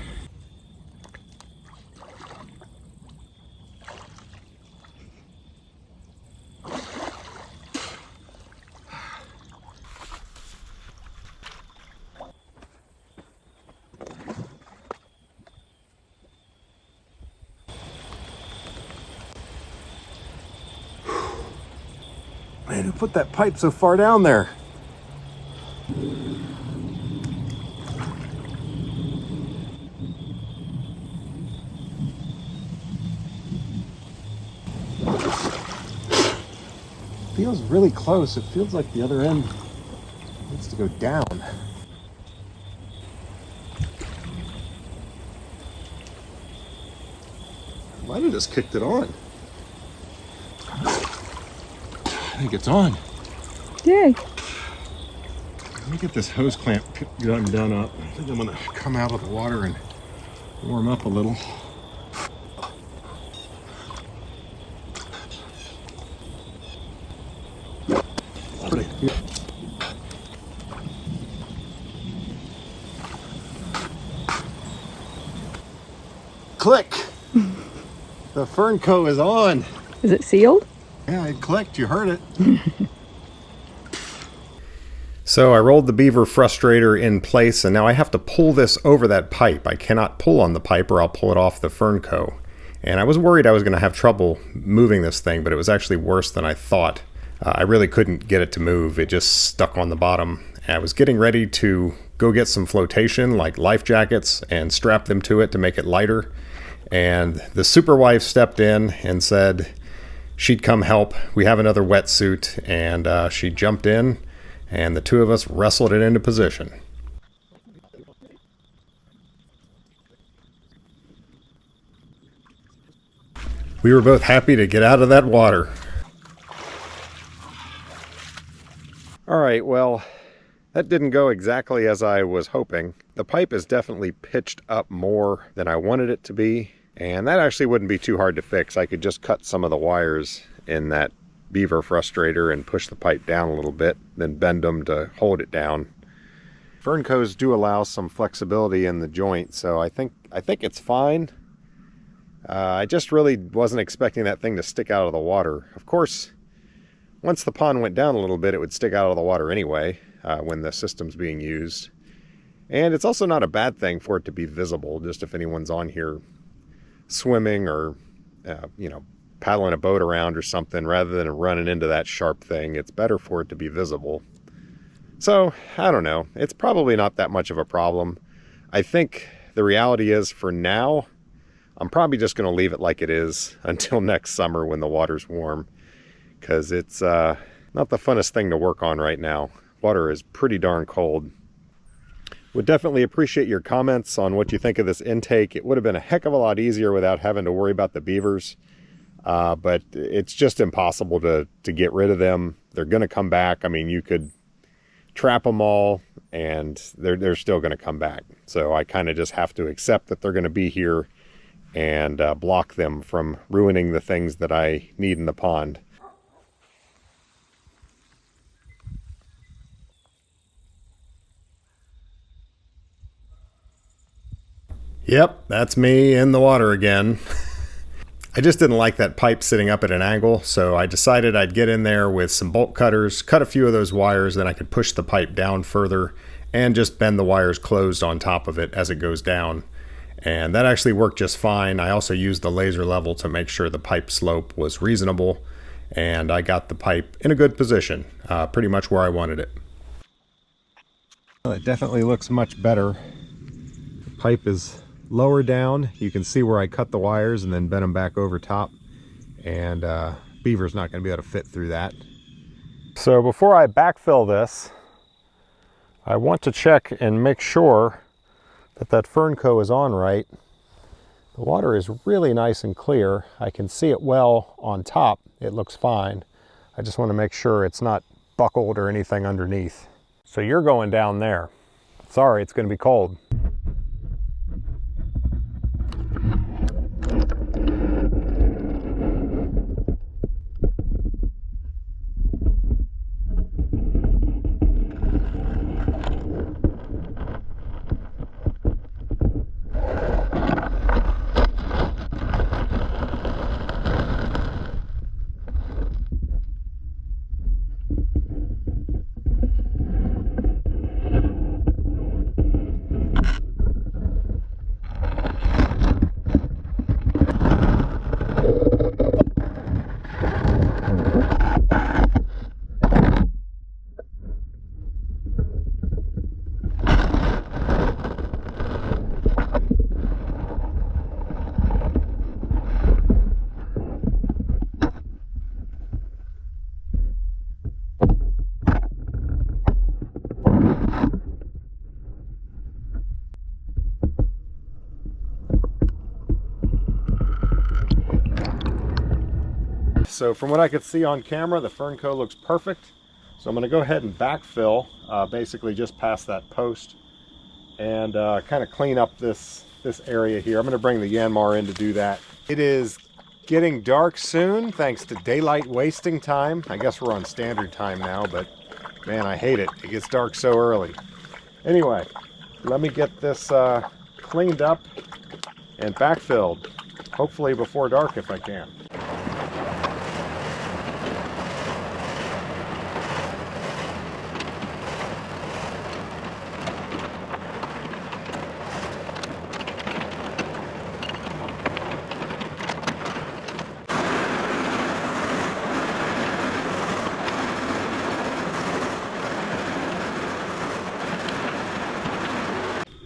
Man, who put that pipe so far down there? Feels really close. It feels like the other end needs to go down. Might have just kicked it on. I think it's on. Yay. Let me get this hose clamp done up. I think I'm gonna come out of the water and warm up a little. Click! The Fernco is on. Is it sealed? Yeah, it clicked. You heard it. So I rolled the beaver frustrator in place, and now I have to pull this over that pipe. I cannot pull on the pipe or I'll pull it off the Fernco. And I was worried I was going to have trouble moving this thing, but it was actually worse than I thought. I really couldn't get it to move. It just stuck on the bottom. And I was getting ready to go get some flotation, like life jackets, and strap them to it to make it lighter. And the super wife stepped in and said she'd come help. We have another wetsuit, and she jumped in, and the two of us wrestled it into position. We were both happy to get out of that water. All right, well, that didn't go exactly as I was hoping. The pipe is definitely pitched up more than I wanted it to be, and that actually wouldn't be too hard to fix. I could just cut some of the wires in that beaver frustrator and push the pipe down a little bit, then bend them to hold it down. Ferncos do allow some flexibility in the joint, so I think it's fine. I just really wasn't expecting that thing to stick out of the water. Of course, once the pond went down a little bit, it would stick out of the water anyway when the system's being used. And it's also not a bad thing for it to be visible, just if anyone's on here swimming or, paddling a boat around or something, rather than running into that sharp thing. It's better for it to be visible. So, I don't know. It's probably not that much of a problem. I think the reality is, for now, I'm probably just going to leave it like it is until next summer when the water's warm, because it's not the funnest thing to work on right now. Water is pretty darn cold. Would definitely appreciate your comments on what you think of this intake. It would have been a heck of a lot easier without having to worry about the beavers. But it's just impossible to get rid of them. They're going to come back. I mean, you could trap them all and they're still going to come back. So I kind of just have to accept that they're going to be here and block them from ruining the things that I need in the pond. Yep, that's me in the water again. I just didn't like that pipe sitting up at an angle, so I decided I'd get in there with some bolt cutters, cut a few of those wires, then I could push the pipe down further and just bend the wires closed on top of it as it goes down. And that actually worked just fine. I also used the laser level to make sure the pipe slope was reasonable, and I got the pipe in a good position, pretty much where I wanted it. Well, it definitely looks much better. The pipe is lower down. You can see where I cut the wires and then bent them back over top, and beaver's not going to be able to fit through that. So before I backfill this, I want to check and make sure that Fernco is on right. The water is really nice and clear. I can see it well on top. It looks fine. I just want to make sure it's not buckled or anything underneath. So you're going down there. Sorry, it's going to be cold. So from what I could see on camera, the Fernco looks perfect. So I'm going to go ahead and backfill, basically just past that post, and kind of clean up this area here. I'm going to bring the Yanmar in to do that. It is getting dark soon thanks to daylight wasting time. I guess we're on standard time now, but man, I hate it. It gets dark so early. Anyway, let me get this cleaned up and backfilled, hopefully before dark if I can.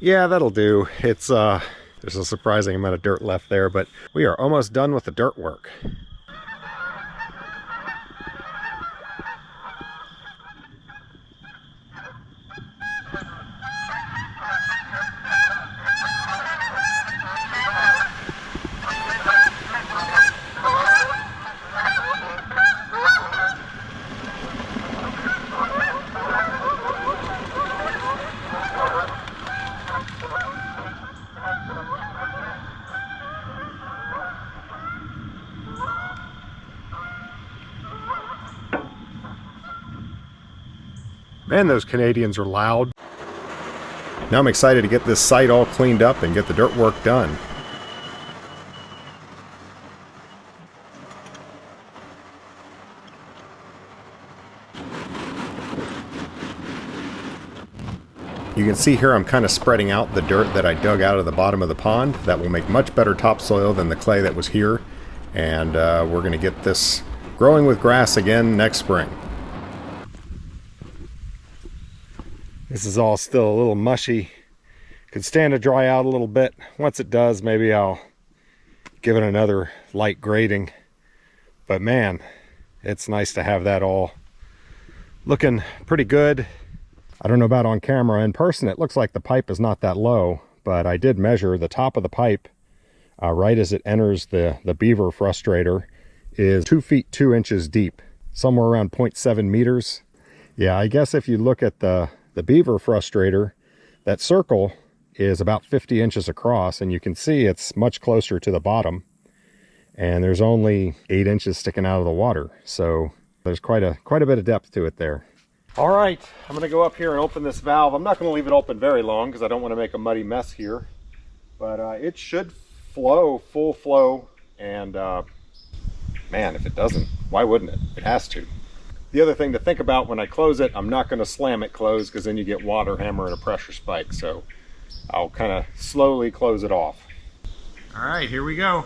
Yeah, that'll do. It's there's a surprising amount of dirt left there, but we are almost done with the dirt work. Man, those Canadians are loud. Now I'm excited to get this site all cleaned up and get the dirt work done. You can see here I'm kind of spreading out the dirt that I dug out of the bottom of the pond. That will make much better topsoil than the clay that was here. And we're going to get this growing with grass again next spring. This is all still a little mushy. Could stand to dry out a little bit. Once it does, maybe I'll give it another light grading. But man, it's nice to have that all looking pretty good. I don't know about on camera. In person, it looks like the pipe is not that low, but I did measure the top of the pipe right as it enters the beaver frustrator is 2 feet 2 inches deep, somewhere around 0.7 meters. Yeah, I guess if you look at the beaver frustrator, that circle is about 50 inches across, and you can see it's much closer to the bottom, and there's only 8 inches sticking out of the water, so there's quite a bit of depth to it there. All right, I'm going to go up here and open this valve. I'm not going to leave it open very long because I don't want to make a muddy mess here, but it should flow, full flow, and man, if it doesn't, why wouldn't it? It has to. The other thing to think about when I close it, I'm not going to slam it closed because then you get water, hammer, and a pressure spike. So I'll kind of slowly close it off. All right, here we go.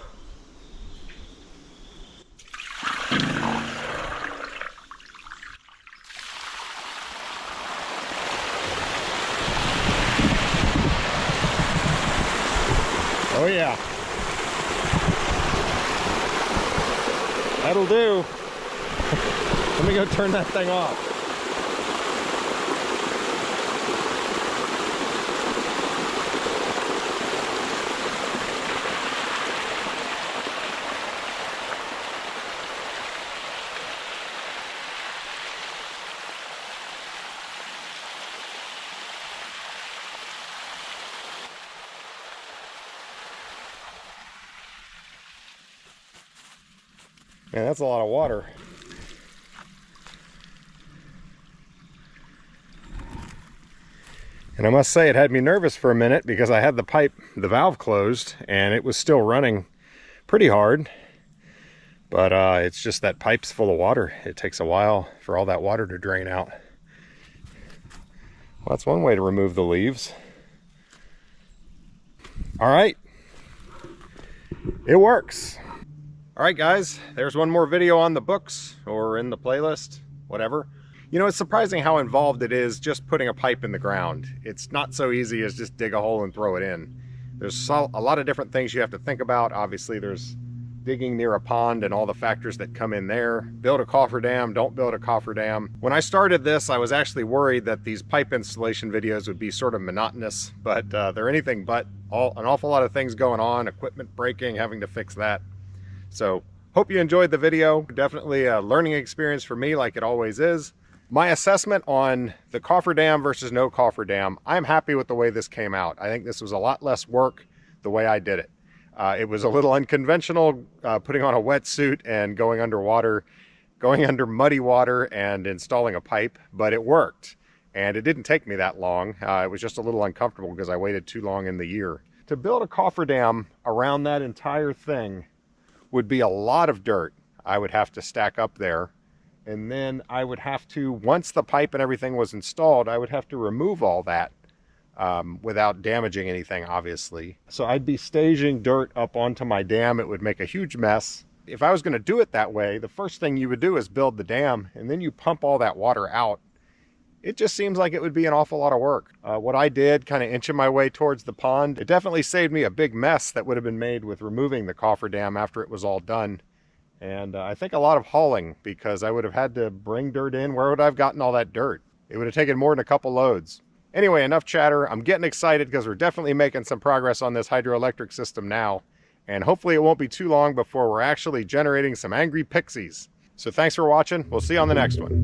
Oh yeah. That'll do. Let me go turn that thing off. Man, that's a lot of water. And I must say it had me nervous for a minute because I had the valve closed, and it was still running pretty hard. But it's just that pipe's full of water. It takes a while for all that water to drain out. Well, that's one way to remove the leaves. All right. It works. All right, guys, there's one more video on the books or in the playlist, whatever. You know, it's surprising how involved it is just putting a pipe in the ground. It's not so easy as just dig a hole and throw it in. There's a lot of different things you have to think about. Obviously, there's digging near a pond and all the factors that come in there. Build a cofferdam, don't build a cofferdam. When I started this, I was actually worried that these pipe installation videos would be sort of monotonous, but they're anything but. An awful lot of things going on, equipment breaking, having to fix that. So, hope you enjoyed the video. Definitely a learning experience for me, like it always is. My assessment on the cofferdam versus no cofferdam, I'm happy with the way this came out. I think this was a lot less work the way I did it. It was a little unconventional, putting on a wetsuit and going underwater, going under muddy water and installing a pipe, but it worked. And it didn't take me that long. It was just a little uncomfortable because I waited too long in the year. To build a cofferdam around that entire thing would be a lot of dirt I would have to stack up there. And then I would have to, once the pipe and everything was installed, I would have to remove all that without damaging anything, obviously. So I'd be staging dirt up onto my dam. It would make a huge mess. If I was going to do it that way, the first thing you would do is build the dam, and then you pump all that water out. It just seems like it would be an awful lot of work. What I did, kind of inching my way towards the pond, it definitely saved me a big mess that would have been made with removing the cofferdam after it was all done. And I think a lot of hauling, because I would have had to bring dirt in. Where would I have gotten all that dirt? It would have taken more than a couple loads. Anyway, enough chatter. I'm getting excited because we're definitely making some progress on this hydroelectric system now. And hopefully it won't be too long before we're actually generating some angry pixies. So thanks for watching. We'll see you on the next one.